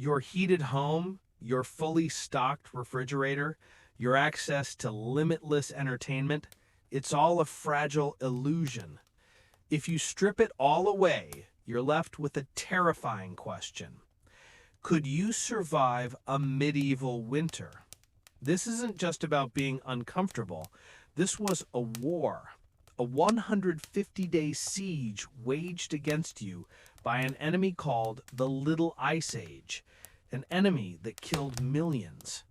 Your heated home, your fully stocked refrigerator, your access to limitless entertainment, it's all a fragile illusion. If you strip it all away, you're left with a terrifying question. Could you survive a medieval winter? This isn't just about being uncomfortable. This was a war, a 150-day siege waged against you by an enemy called the Little Ice Age, an enemy that killed millions.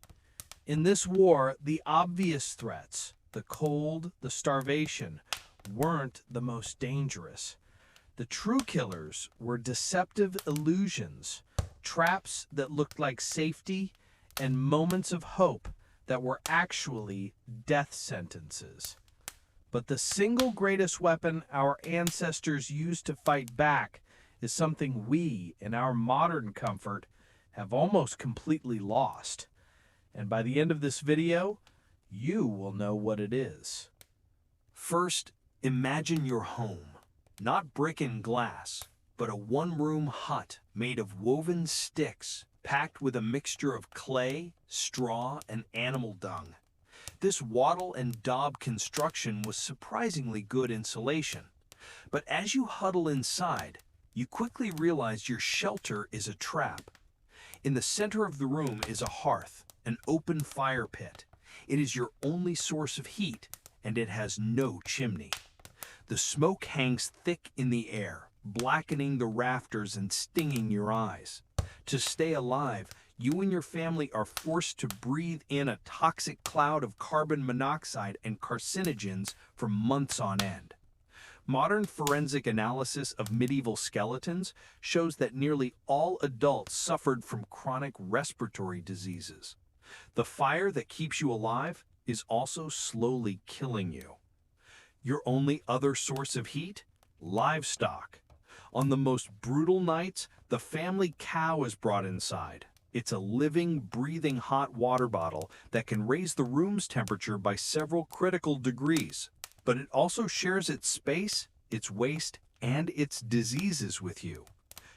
In this war, the obvious threats, the cold, the starvation, weren't the most dangerous. The true killers were deceptive illusions, traps that looked like safety, and moments of hope that were actually death sentences. But the single greatest weapon our ancestors used to fight back is something we, in our modern comfort, have almost completely lost. And by the end of this video, you will know what it is. First, imagine your home. Not brick and glass, but a one-room hut made of woven sticks packed with a mixture of clay, straw, and animal dung. This wattle and daub construction was surprisingly good insulation. But as you huddle inside, you quickly realize your shelter is a trap. In the center of the room is a hearth, an open fire pit. It is your only source of heat, and it has no chimney. The smoke hangs thick in the air, blackening the rafters and stinging your eyes. To stay alive, you and your family are forced to breathe in a toxic cloud of carbon monoxide and carcinogens for months on end. Modern forensic analysis of medieval skeletons shows that nearly all adults suffered from chronic respiratory diseases. The fire that keeps you alive is also slowly killing you. Your only other source of heat? Livestock. On the most brutal nights, the family cow is brought inside. It's a living, breathing hot water bottle that can raise the room's temperature by several critical degrees. But it also shares its space, its waste, and its diseases with you.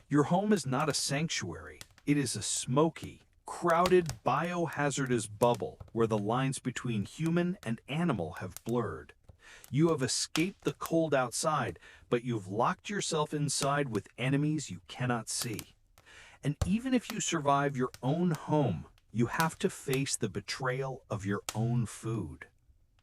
Your home is not a sanctuary. It is a smoky, crowded, biohazardous bubble where the lines between human and animal have blurred. You have escaped the cold outside, but you've locked yourself inside with enemies you cannot see. And even if you survive your own home, you have to face the betrayal of your own food.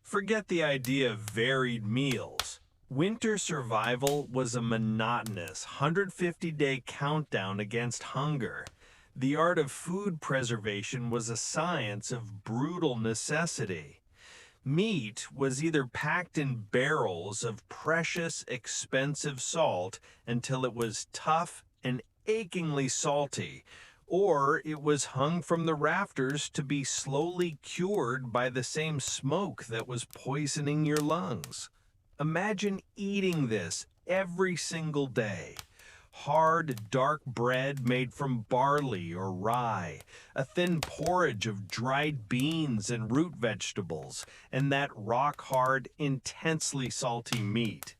Forget the idea of varied meals. Winter survival was a monotonous 150-day countdown against hunger. The art of food preservation was a science of brutal necessity. Meat was either packed in barrels of precious, expensive salt until it was tough and achingly salty, or it was hung from the rafters to be slowly cured by the same smoke that was poisoning your lungs. Imagine eating this every single day. Hard, dark bread made from barley or rye, a thin porridge of dried beans and root vegetables, and that rock-hard, intensely salty meat.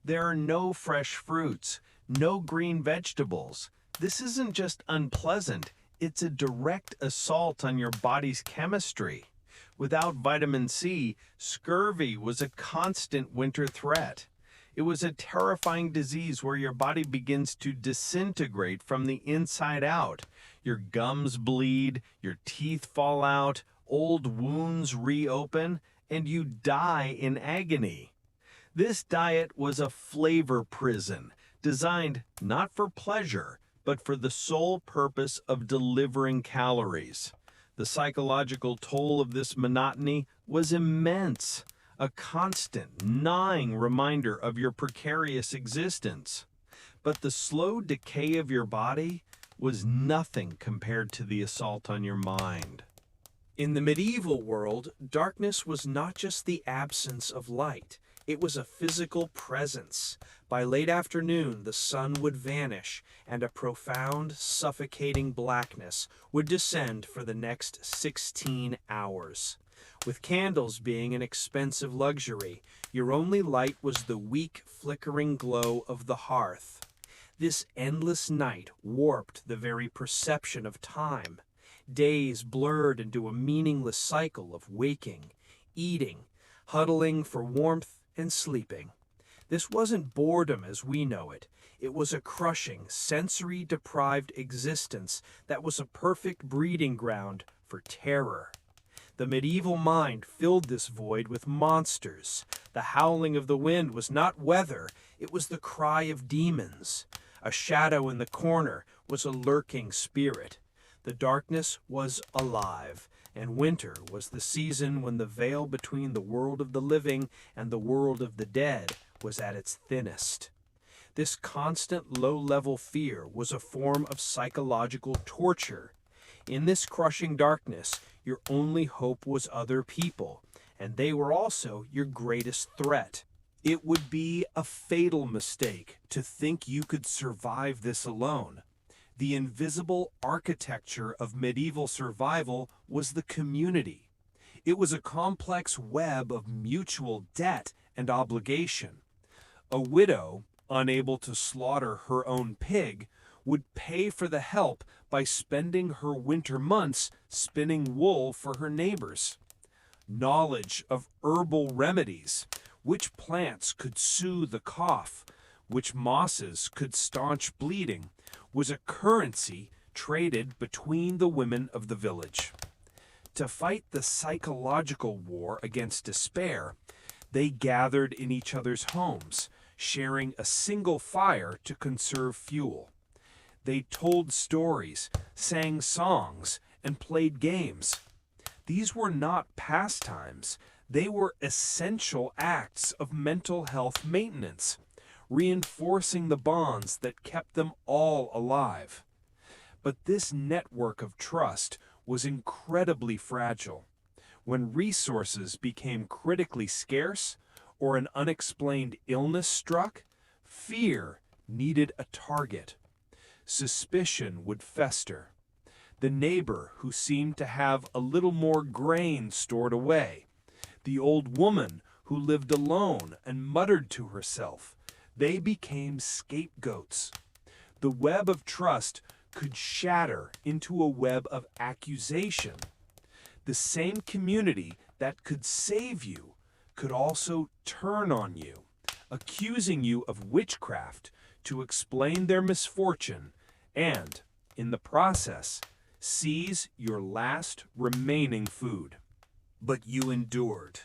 There are no fresh fruits, no green vegetables. This isn't just unpleasant, it's a direct assault on your body's chemistry. Without vitamin C, scurvy was a constant winter threat. It was a terrifying disease where your body begins to disintegrate from the inside out. Your gums bleed, your teeth fall out, old wounds reopen, and you die in agony. This diet was a flavor prison, designed not for pleasure, but for the sole purpose of delivering calories. The psychological toll of this monotony was immense. A constant, gnawing reminder of your precarious existence. But the slow decay of your body was nothing compared to the assault on your mind. In the medieval world, darkness was not just the absence of light, it was a physical presence. By late afternoon, the sun would vanish, and a profound, suffocating blackness would descend for the next 16 hours. With candles being an expensive luxury, your only light was the weak, flickering glow of the hearth. This endless night warped the very perception of time. Days blurred into a meaningless cycle of waking, eating, huddling for warmth, and sleeping. This wasn't boredom as we know it. It was a crushing, sensory-deprived existence that was a perfect breeding ground for terror. The medieval mind filled this void with monsters. The howling of the wind was not weather, it was the cry of demons. A shadow in the corner was a lurking spirit. The darkness was alive, and winter was the season when the veil between the world of the living and the world of the dead was at its thinnest. This constant low-level fear was a form of psychological torture. In this crushing darkness, your only hope was other people, and they were also your greatest threat. It would be a fatal mistake to think you could survive this alone. The invisible architecture of medieval survival was the community. It was a complex web of mutual debt and obligation. A widow, unable to slaughter her own pig, would pay for the help by spending her winter months spinning wool for her neighbors. Knowledge of herbal remedies, which plants could soothe the cough, which mosses could staunch bleeding, was a currency traded between the women of the village. To fight the psychological war against despair, they gathered in each other's homes, sharing a single fire to conserve fuel. They told stories, sang songs, and played games. These were not pastimes, they were essential acts of mental health maintenance, reinforcing the bonds that kept them all alive. But this network of trust was incredibly fragile. When resources became critically scarce, or an unexplained illness struck, fear needed a target. Suspicion would fester. The neighbor who seemed to have a little more grain stored away. The old woman who lived alone and muttered to herself. They became scapegoats. The web of trust could shatter into a web of accusation. The same community that could save you could also turn on you, accusing you of witchcraft to explain their misfortune and, in the process, seize your last remaining food. But you endured.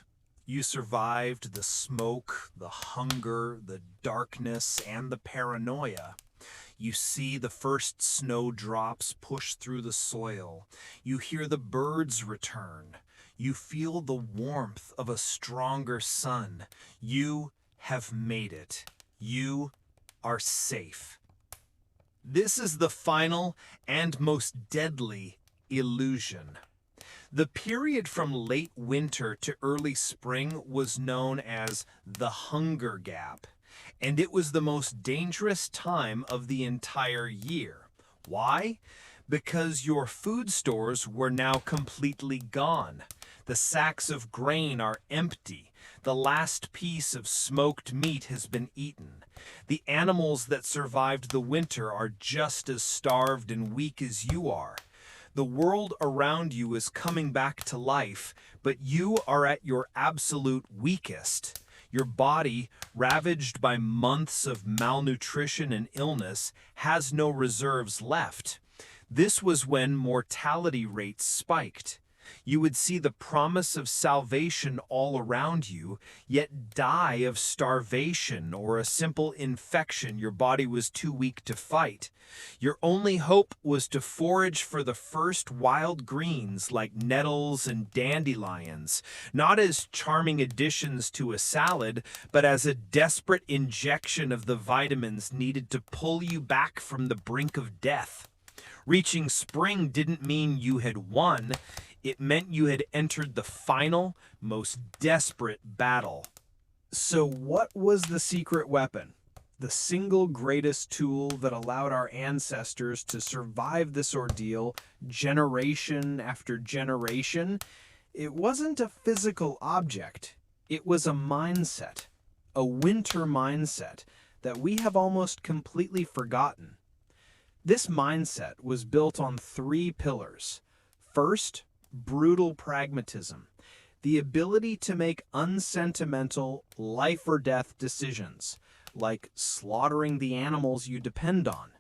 You survived the smoke, the hunger, the darkness, and the paranoia. You see the first snowdrops push through the soil. You hear the birds return. You feel the warmth of a stronger sun. You have made it. You are safe. This is the final and most deadly illusion. The period from late winter to early spring was known as the Hunger Gap, and it was the most dangerous time of the entire year. Why? Because your food stores were now completely gone. The sacks of grain are empty. The last piece of smoked meat has been eaten. The animals that survived the winter are just as starved and weak as you are. The world around you is coming back to life, but you are at your absolute weakest. Your body, ravaged by months of malnutrition and illness, has no reserves left. This was when mortality rates spiked. You would see the promise of salvation all around you, yet die of starvation or a simple infection your body was too weak to fight. Your only hope was to forage for the first wild greens like nettles and dandelions, not as charming additions to a salad, but as a desperate injection of the vitamins needed to pull you back from the brink of death. Reaching spring didn't mean you had won. It meant you had entered the final, most desperate battle. So what was the secret weapon? The single greatest tool that allowed our ancestors to survive this ordeal generation after generation? It wasn't a physical object. It was a mindset. A winter mindset that we have almost completely forgotten. This mindset was built on three pillars. First, brutal pragmatism, the ability to make unsentimental, life-or-death decisions, like slaughtering the animals you depend on.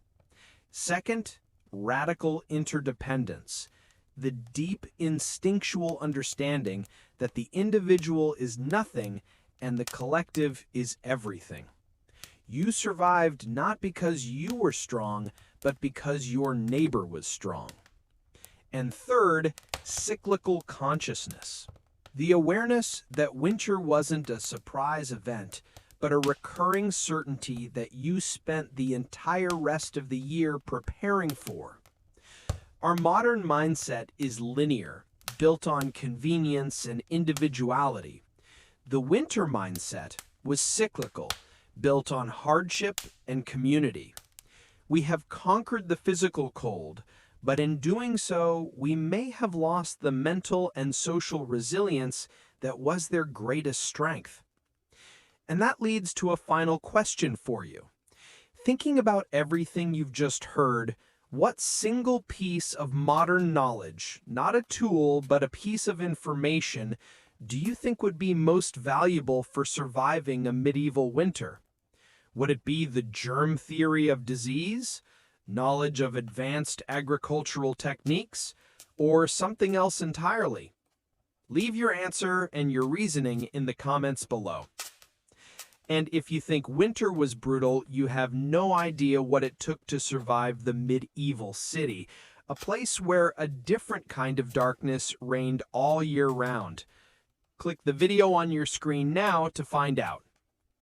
Second, radical interdependence, the deep instinctual understanding that the individual is nothing and the collective is everything. You survived not because you were strong, but because your neighbor was strong. And third, cyclical consciousness, the awareness that winter wasn't a surprise event, but a recurring certainty that you spent the entire rest of the year preparing for. Our modern mindset is linear, built on convenience and individuality. The winter mindset was cyclical, built on hardship and community. We have conquered the physical cold, but in doing so, we may have lost the mental and social resilience that was their greatest strength. And that leads to a final question for you. Thinking about everything you've just heard, what single piece of modern knowledge, not a tool, but a piece of information, do you think would be most valuable for surviving a medieval winter? Would it be the germ theory of disease, knowledge of advanced agricultural techniques, or something else entirely? Leave your answer and your reasoning in the comments below. And if you think winter was brutal, you have no idea what it took to survive the medieval city, a place where a different kind of darkness reigned all year round. Click the video on your screen now to find out.